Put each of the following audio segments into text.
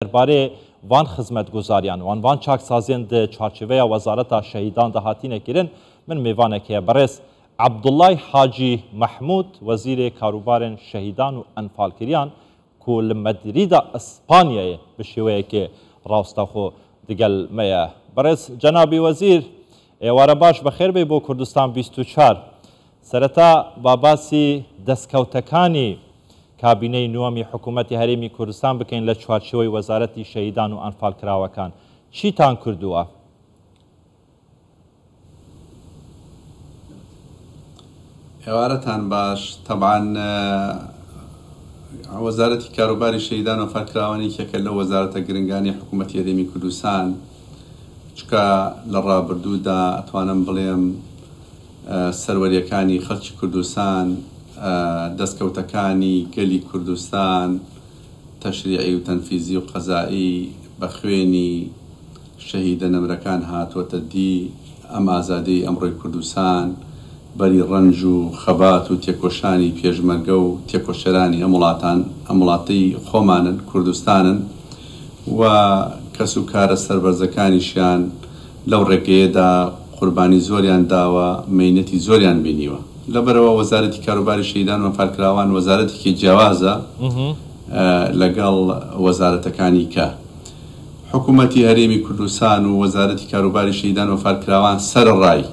درباره وان خزمتگزاریان وان چاکسازین ده چارچوه وزارت شهیدان ده هاتینه کرن من میوانه که برس عبدالله حاجی محمود وزیر کاروبار شهیدان و انفال کریان کل مدرید اسپانیای بشویه که راستخو دگل میا برس جنابی وزیر واره باش بخیر بی بو کردستان 24 سرتا باباسی دستکوتکانی کابینه نومی حکومتی هریمی کردستان بکن لچوارچوی وزارتی شهیدان و انفال کراوکان چی تان کردووە؟ هێوارەتان باش طبعا وەزارەتی کاروباری شەهیدان و ئەنفالکراوانی یەکێکە لە وەزارەتە گرنگانی حکوومەتی هەرێمی کوردستان چکە لە ڕابردوودا ئەتوانم بڵێم سەروەریەکانی خەڵکی کوردستان دەستکەوتەکانی گەلی کوردستان تەشریعی و تەنفیزی و قەزایی بە خوێنی شەهیدە نەمرەکان هاتووەتە دی ئەم ئازادەی ئەمڕۆی کوردستان بەری ڕەنج و خەبات و تێکۆشانی پێشمەرگە و تێکۆشەرانی ئەم وڵاتەی خۆمانن کوردستانن و کەس و کارە سەربەرزەکانیشیان لەو ڕێگەیەدا قوربانی زۆریان داوە مەینەتی زۆریان بینیوە لەبەرەوە وەزارەتی کاروباری شەهیدان و ئەنفالکراوان وەزارەتێکی جیاوازە لەگەڵ وەزارەتەکانی کە حکوومەتی هەرێمی کوردستان و وەزارەتی کاروباری شەهیدان و ئەنفالکراوان سەرڕای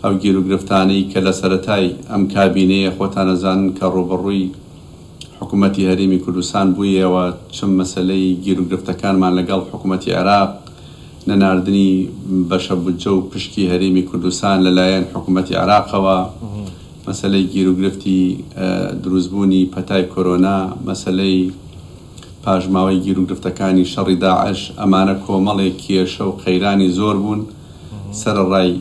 ئەو گیر و گرفتانەی کە لە سەرەتای ئەم کابینەیە خۆتان ئەزانن کە ڕوبەڕووی حکوومەتی هەرێمی کوردستان بوویەوە چەند مەسەلەی گیر و گرفتەکانمان لەگەڵ حکوومەتی عێراق نەناردنی بەشە بودجە و پشکی هەرێمی کوردستان لەلایەن حکوومەتی عێراقەوە مەسەلەی گیر و گرفتی دروستبوونی پەتای کۆرۆنا مەسەلەی پاژماوەی گیر و گرفتەکانی شەڕی داعش ئەمانە کۆمەڵێک کێشە و قەیرانی زۆر بوون سەرڕای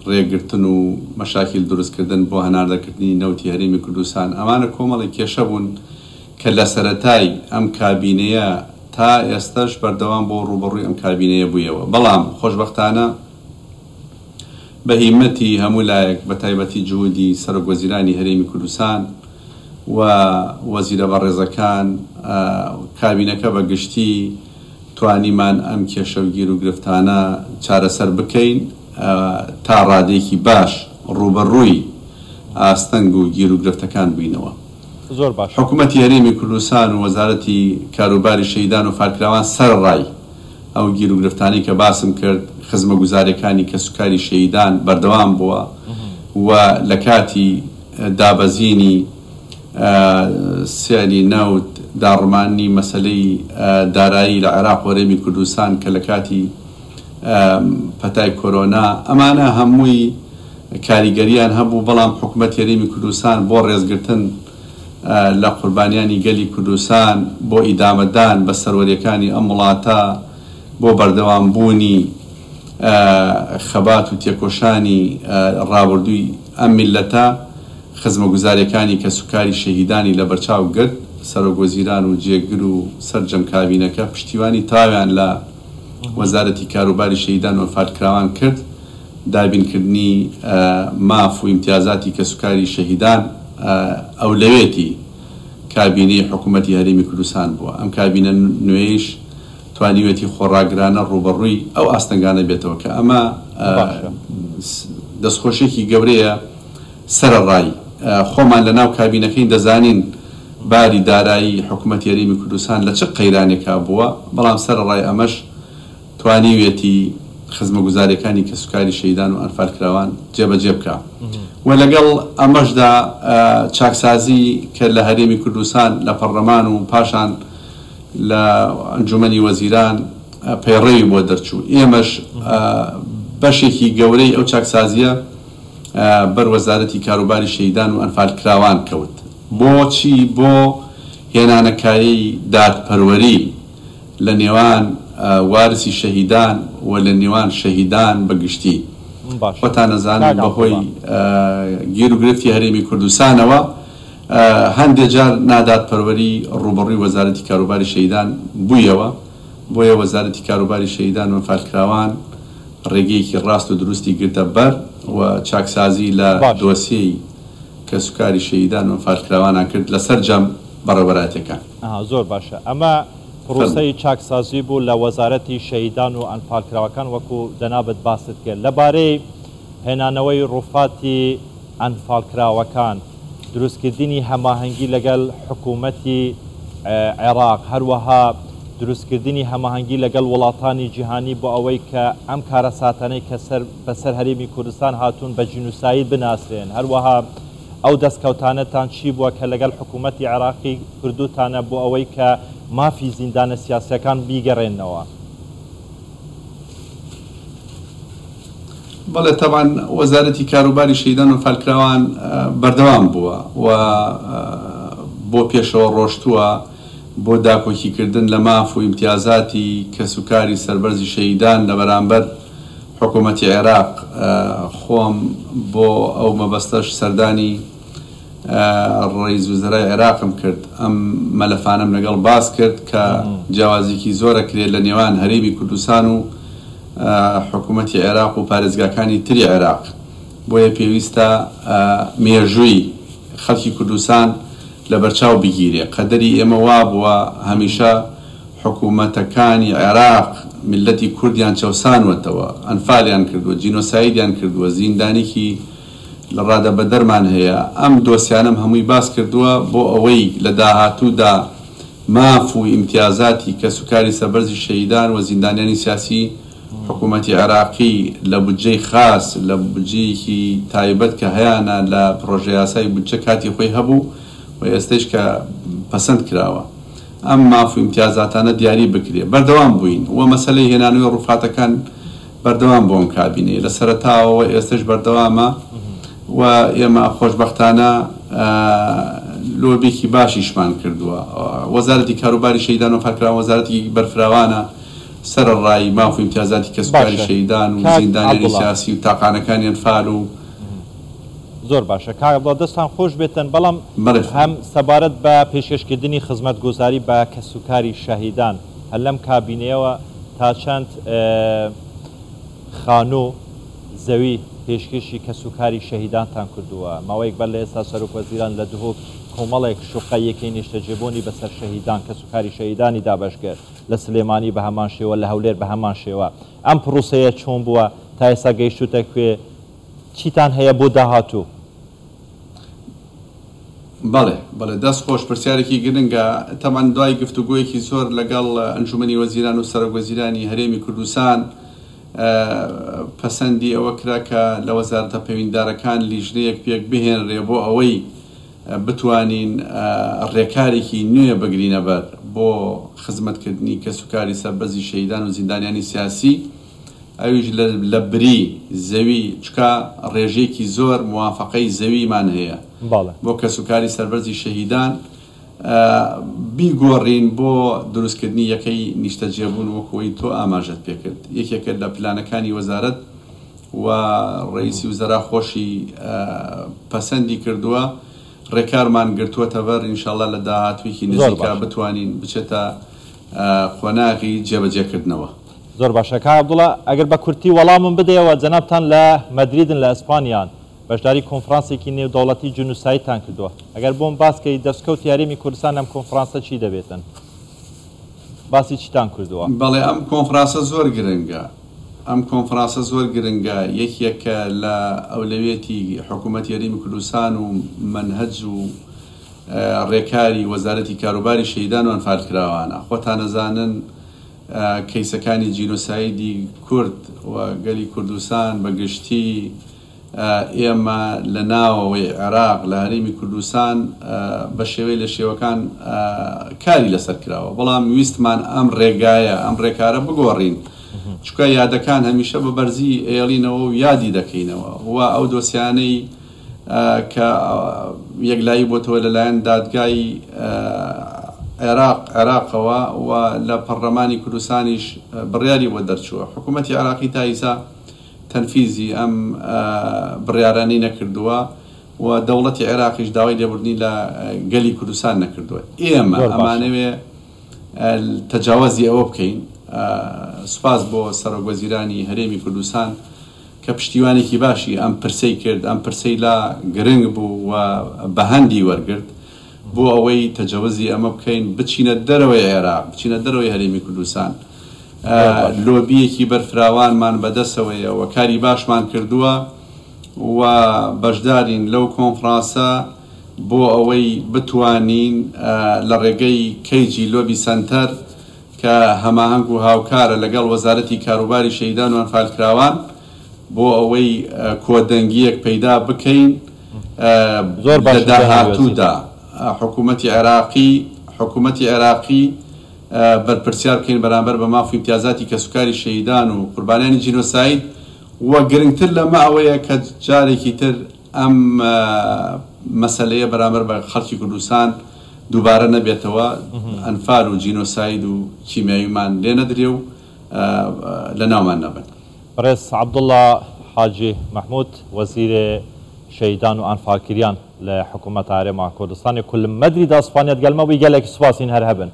ڕێگرتن و مەشاکیل دروستکردن بۆ هەناردەکردنی نەوتی هەرێمی کوردستان ئەمانە کۆمەڵی کێشە بوون کە لە سەرەتای ئەم کابینەیە تا ئێستاش بەردەوام بۆ ڕوبەڕووی ئەم کابینەیە بوویەوە بەڵام خۆشبەختانە بە هیمەتی هەموو لایەک بە تایبەتی جوودی سەرۆکوەزیرانی هەرێمی کوردستان و وەزیرە بەڕێزەکان کابینەکە بەگشتی توانیمان ئەم کێشە و گیر و گرفتانە چارەسەر بکەین تا ڕادێکی باش ڕوبەڕووی ئاستەنگ و گیر و گرفتەکان بووینەوە زۆر باش حکوومەتی هەرێمی کوردستان و وەزارەتی کاروباری شەهیدان و ئەنفالکراوان سەرڕای ئەو گیر و گرفتانەی کە باسم کرد خزمەتگوزاریەکانی کەسوکاری شەهیدان بەردەوام بووە و لە کاتی دابەزینی سیانی نەوت داڕمانی مەسەلەی دارایی لە عێراق و هەرێمی کوردستان کە لە کاتی پەتای کۆرۆنا ئەمانە هەمووی کاریگەریان هەبوو بەڵام حکوومەتی هەرێمی کوردستان بۆ ڕێزگرتن لە قوربانیانی گەلی کوردستان بۆ ئیدامەدان بە سەروەریەکانی ئەم وڵاتە بۆ بەردەوامبوونی خەبات و تێکۆشانی ڕابردووی ئەم میلەتە خزمەتگوزاریەکانی کەسوکاری شەهیدانی لە بەرچاو گرت سەرۆکوەزیران و جێگر و سەرجەم کابینەکە پشتیوانی تاویان لە وەزارەتی کاروباری شەهیدان و ئەنفالکراوان کرد دابینکردنی ماف و ئیمتیازاتی کەسوکاری شەهیدان ئەولەوێتی کابینەی حکوومەتی هەرێمی کوردستان بووە ئەم کابینە نوێیش توانیوێتی خۆڕاگرانە ڕوبەڕووی ئەو ئاستەنگانە بێتەوە کە ئەمە دەستخۆشێکی گەورەیە سەرڕای خۆمان لە ناو کابینەکەی دەزانین باری دارایی حکوومەتی هەرێمی کوردستان لە چه قەیرانێکا بووە بەڵام سەرڕای ئەمەش توانیوێتی خزمەتگوزاریەکانی کەسوکاری شەهیدان و ئەنفالکراوان جێبەجێ بکە و لەگەڵ ئەمەشدا چاکسازی کە لە هەرێمی کوردستان لە پەرلەمان و پاشان لە ئەنجومەنی وەزیران پەیڕەوی بۆ دەرچوو ئێمەش بەشێکی گەورەی ئەو چاکسازیە بەر وەزارەتی کاروباری شەهیدان و ئەنفالکراوان کەوت بۆچی بۆ هێنانەکاری دادپەروەری لە نێوان وارسی شەهیدان و لە نێوان شەهیدان بەگشتی خۆتان ئەزانن بەهۆی گیر و گرفتی هەرێمی کوردستانەوە هەندێک جار نادادپەروەری ڕوبەڕووی وەزارەتی کاروباری شەهیدان بوویەوە بۆیە وەزارەتی کاروباری شەهیدان و ئەنفالکراوان ڕێگەیەکی ڕاست و دروستی گرتە بەر و چاکسازی لە دۆسیەی کەسوکاری شەهیدان و ئەنفالکراوانان کرد لەسەر جەم بەڕێوەبەراتەکان زۆر باشە ئەمە پرۆسەی چاکسازی بوو لە وەزارەتی شەهیدان و ئەنفالکراوەکان وەکو دەنابەت باست کرد لەبارەی هێنانەوەی ڕووفاتی ئەنفالکراوەکان دروستکردنی هەماهەنگی لەگەڵ حکوومەتی عێراق هەروەها دروستکردنی هەماهەنگی لەگەڵ وڵاتانی جیهانی بۆ ئەوەی کە ئەم کارە ساتانەی کە بەسەر هەرێمی کوردستان هاتوون بە جینوساید بناسرێن هەروەها ئەو دەستکەوتانەتان چی بووە کە لەگەڵ حکوومەتی عێراقی کردوتانە بۆ ئەوەی کە مافی زیندانە سیاسیەکان بیگەڕێنەوە؟ بەڵێ تەبان وەزارەتی کاروباری شەهیدان و ئەنفالکراوان بەردەوام بووە و بۆ پێشەوە ڕۆشتووە بۆ داکۆکیکردن لە ماف و ئیمتیازاتی کەسوکاری سەربەرزی شەهیدان لە بەرامبەر حکوومەتی عێراق. خۆم بۆ ئەو مەبەستەش سەردانی ڕئیس وزرای عێراقم کرد، ئەم مەلەفانەم لەگەڵ باس کرد کە جیاوازێکی زۆرە کرێت لە نێوان هەرێمی کوردستان و حکوومەتی عێراق و پارێزگاکانی تری عێراق. بۆیە پێویستە مێژووی خەڵکی کوردستان لە بەرچاو بگیرێ. قەدەری ئێمە وا بووە هەمیشە حکوومەتەکانی عێراق میلەتی کوردیان چەوسانوەتەوە، ئەنفالیان کردووە، جینۆسایدیان کردووە، زیندانێکی لە ڕادە بە دەرمان هەیە. ئەم دۆسیانم هەمووی باس کردووە بۆ ئەوەی لە داهاتوودا ماف و ئیمتیازاتی کەسوکاری سەربەرزی شەهیدان و زیندانیانی سیاسی حکوومەتی عێراقی لە بودجەی خاص لە بودجەیەکی تایبەت کە هەیەە لە پرۆژە یاسای بودجە کاتی خۆی هەبوو و ئێستش کە پەسەند کراوە ئەم ماف و ئیمتیازاتانە دیاری بکرێ. بەردەوام بووین وە مەسەلەی هێنانەوەی ڕووفاتەکان بەردەوام بۆم کابینێ لە سەرەتاوە ئێستش بەردەوامە و ئێمە خۆشبەختانە لۆبێکی باشیشمان کردووە. وەزارەتی کاروباری شەهیدان و ئەنفالکراوان وەزارەتی بەرفراوانە سەرڕای ماف و ئیمتیازاتی کەسوکاری شەهیدان و زیندانیانی سیاسی و تاقانەکانی ئەنفال و زۆر باشە. کاکەڵا دەستان خۆش بێتن، بەڵام هەم سەبارەت بە پێشکەشکردنی خزمەتگوزاری بە کەسوکاری شەهیدان هەر لەم کابینەیەوە تا چەند خانوو زەوی پێشکەشی کەسوکاری شەهیدانتان کردووە؟ ماوەیەک بەر لە ئێستا سەرۆکوەزیران لە دهۆک کۆمەڵێک شوقە یەکەی نیشتەجێبوونی بەسەر شەهیدان کەسوکاری شەهیدانی دابەشکرد لە سلێمانی بە هەمان شێوە لە هەولێر بە هەمان شێوە. ئەم پرۆسەیە چۆن بووە تا ئێستا گەیشتوتە کوێ؟ چیتان هەیە بۆ داهاتوو؟ بەڵێ دەست خۆش پرسیارێکی گرنگە. تەمان دوای گفتوگویەکی زۆر لەگەڵ ئەنجومەنی وەزیران و سەرۆکوەزیرانی هەرێمی کوردستان پەسەندی ئەوە کرا کە لە وەزارەتە پەیوەنددارەکان لیژنەیەک پێک بهێنرێ بۆ ئەوەی بتوانین ڕێکارێکی نوێ بگرینە بەر بۆ خزمەتکردنی کەسوکاری سەربەرزی شەهیدان و زیندانیانی سیاسی. ئەویش لە بری زەوی چکە ڕێژێکی زۆر موافقەی زەویمان هەیە بۆ کەسوکاری سەربەرزی شەهیدان بیگۆڕین بۆ دروستکردنی یەکەی نیشتەجێبوون وەکوی تۆ ئاماژەت پێکرد. یەکێکە لە پلانەکانی وەزارەت و ڕئیسی وزەرا خۆشی پەسەندی کردووە، ڕێکارمان گرتووەتە بەر ئینشاءڵڵا لە داهاتوویەکی نزیکا بتوانین بچێتە خۆناغی جێبەجێکردنەوە. زۆر باشە. کاک عەبدوڵڵا ئەگەر بە کورتی وەڵامم بدەیەوە، جەنابتان لە مەدریدن لە ئەسپانیان بەشداری کۆنفرانسێکی نێودەوڵەتی جنوسایدتان کردووە. ئەگەر بۆم باسکەی دەستکەوتی هەرێمی کوردستان ئەم کۆنفرانسە چی دەبێتن؟ باسی چیتان کردووە؟ بەڵێ ئەم کۆنفرانسە زۆر گرنگە. ئەم کۆنفرانسە زۆر گرنگە. یەکێکە لە ئەولەوێتی حکوومەتی هەرێمی کوردستان و منهەج و ڕێکاری وەزارەتی کاروباری شەهیدان و ئەنفالکراوانە. خۆتان نەزانن کەیسەکانی جینۆسایدی کورد و گەلی کوردستان بەگشتی ئێمە لە ناوەوەی عێراق لە هەرێمی کوردستان بە شێوەی لە شێوەکان کاری لەسەر کراوە، بەڵام ویستمان ئەم ڕێگایە ئەم ڕێکارە بگۆڕین، چکە یادەکان هەمیشە بە بەرزی ئێڵینەوە و یادی دەکەینەوە و ئەو دۆسیانەی کە یەکلایی بۆتەوە لەلایەن دادگای عێراقەوە و لە پەرلەمانی کوردستانیش بڕیاری بۆ دەرچووە. حکوومەتی عێراقی تا ئێستا تەنفیزی ئەم بڕیارانەی نەکردووە و دەوڵەتی عێراقیش داوای لێبوردنی لە گەلی کوردستان نەکردووە. ئێمە ئەمانەوێ تەجاوازی ئەوە بکەین. سوپاس بۆ سەرۆکوەزیرانی هەرێمی کوردستان کە پشتیوانێکی باشی ئەم پرسەی کرد. ئەم پرسەی لا گرنگ بوو و بەهەندی وەرگرت بۆ ئەوەی تەجەوزی ئەمە بکەین بچینە دەرەوەی عێراق بچینە دەرەوەی هەرێمی کوردستان. لۆبیەکی بەرفراوانمان بەدەستەوەیە و کاری باشمان کردووە و بەشدارین لەو کۆنفرانسە بۆ ئەوەی بتوانین لە ڕێگەی کەیجی لۆبی سەنتەر کە هەماهەنگ و هاوکارە لەگەڵ وەزارەتی کاروباری شەهیدان و ئەنفالکراوان بۆ ئەوەی کۆدەنگیەک پەیدا بکەین لە داهاتوودا حکوومەتی عێراقی بەرپرسیار بکەین بەرامبەر بە مافی امتیازاتی کەسوکاری شەهیدان و قوربانیانی جینۆساید وە گرنگتر لەمە ئەوەیە کە جارێکی تر ئەم مەسەلەیە بەرامبەر بە خەڵکی کوردستان دووبارە نەبێتەوە ئەنفال و جینۆساید و کیمیاویمان لێ نەدرێ و لە ناومان نەبن. بەڕێز عەبدوڵڵا حاجی محمود وەزیرێ شەهیدان و ئەنفالکریان لە حکوومەت هەرێما کوردستانی کولم مەدری داسپانیت گەلمەوەی گەلێکی سوپاسین هەر هەبن.